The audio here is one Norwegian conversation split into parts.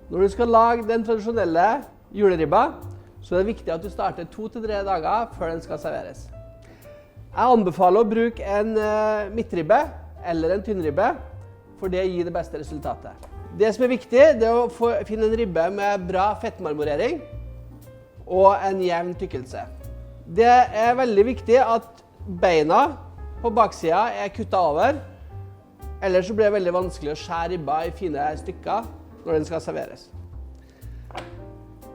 Når du skal lage den tradisjonelle juleribba, så er det viktig at du starter 2 til 3 dager før den skal serveres. Jeg anbefaler å bruke en midtribbe eller en tynnribbe, for det gir det beste resultatet. Det som er viktig, det er å finne en ribbe med bra fettmarmorering og en jevn tykkelse. Det er veldig viktig at beina på baksida er kuttet over, ellers så blir det veldig vanskelig å skjære ribba i fine stykker når den skal serveres.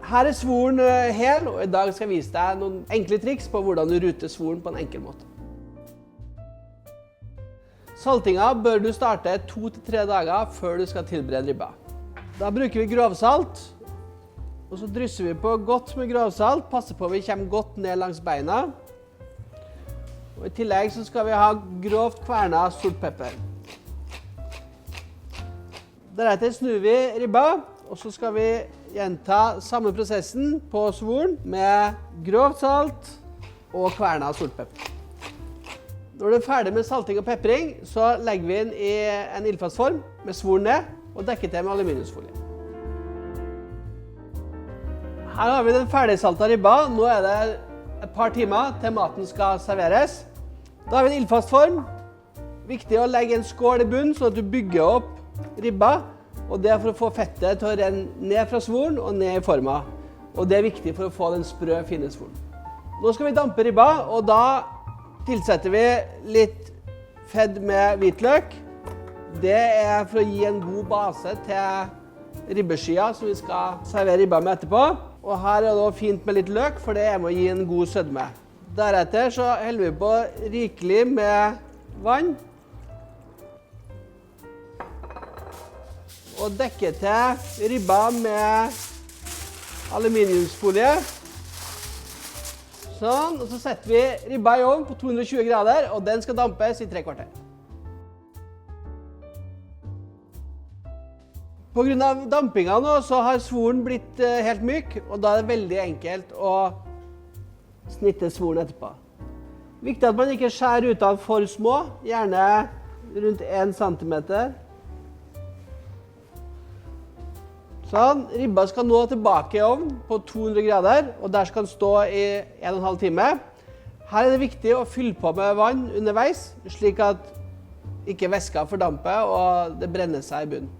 Her er svoren hel, og i dag skal jeg vise deg noen enkle triks på hvordan du ruter svoren på en enkel måte. Saltinga bør du starte 2 til 3 dager før du skal tilberede ribba. Da bruker vi grovsalt, og så drysser vi på godt med grovsalt, passer på at vi kommer godt ned langs beina. Og i tillegg så skal vi ha grovt kvernet sort pepper. Deretter snur vi ribba, og så skal vi gjenta samme prosessen på svoren med grovt salt og kvernet sort pepper. Når du er ferdig med salting og pepring, så legger vi inn i en ildfast form med svoren ned og dekker til med aluminiumsfolie. Her har vi den ferdigsaltet ribba. Nå er det et par timer til maten skal serveres. Da har vi en ildfast form. Viktig å legge en skål i bunnen, så at du bygger opp ribba. Og det er for å få fettet til å renne ned fra svoren og ned i forma. Og det er viktig for å få den sprø, fine svoren. Nå skal vi dampe ribba, og da tilsetter vi litt fedd med hvitløk. Det er for å gi en god base til ribbeskia som vi skal servere ribba med etterpå. Og her er det også fint med litt løk, for det er med å gi en god sødme. Deretter så heller vi på rikelig med vann. Og dekker til ribba med aluminiumsfolie. Sånn, og så setter vi ribba i ovn på 220 grader, og den skal dampes i 3 kvarter. På grunn av dampinga nå, så har svoren blitt helt myk, og da er det veldig enkelt å snitte svoren etterpå. Viktig at man ikke skjærer ut av for små, gjerne rundt 1 centimeter. Sånn, ribba skal nå tilbake i ovn på 200 grader, og der skal den stå i 1,5 time. Her er det viktig å fylle på med vann underveis, slik at ikke væska fordamper og det brenner seg i bunnen.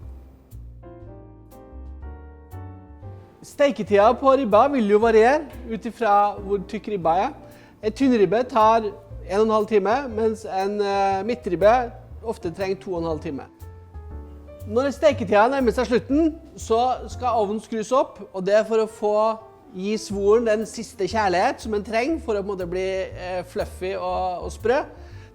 Steketida på ribba vil jo variere ut ifra hvor tykk ribba er. En tynnribbe tar 1,5 time, mens en midtribbe ofte trenger 2,5 time. Når steketida nærmer seg slutten, så skal ovnen skrus opp, og det er for å gi svoren den siste kjærlighet som den trenger for å bli fluffy og sprø.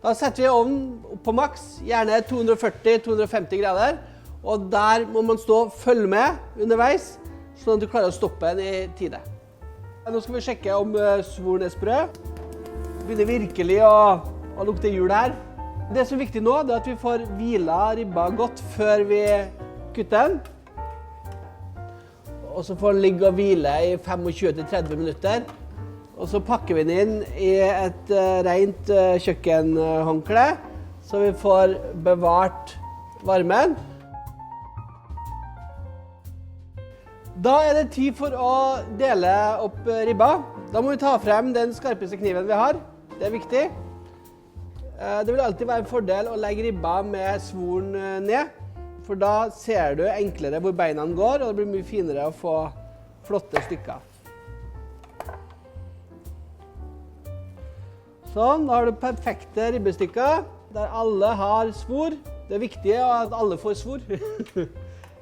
Da setter vi ovnen opp på maks, gjerne 240-250 grader, og der må man stå og følge med underveis, sånn at du klarer å stoppe den i tide. Nå skal vi sjekke om svoren er sprø. Det begynner virkelig å lukte jul her. Det som er viktig nå, er at vi får hvila ribba godt før vi kutter den. Og så får den ligge og hvile i 25-30 minutter. Og så pakker vi den inn i et rent kjøkkenhåndkle, så vi får bevart varmen. Da er det tid for å dele opp ribba. Da må vi ta frem den skarpeste kniven vi har. Det er viktig. Det vil alltid være en fordel å legge ribba med svoren ned, for da ser du enklere hvor beina går, og det blir mye finere å få flotte stykker. Sånn, da har du perfekte ribbestykker, der alle har svor. Det er viktig at alle får svor.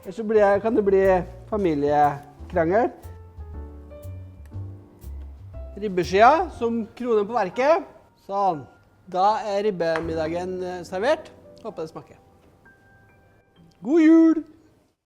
Ellers så kan det bli familiekrangel. Ribbeskia som kronen på verket. Sånn. Da er ribbemiddagen servert. Håper det smaker. God jul!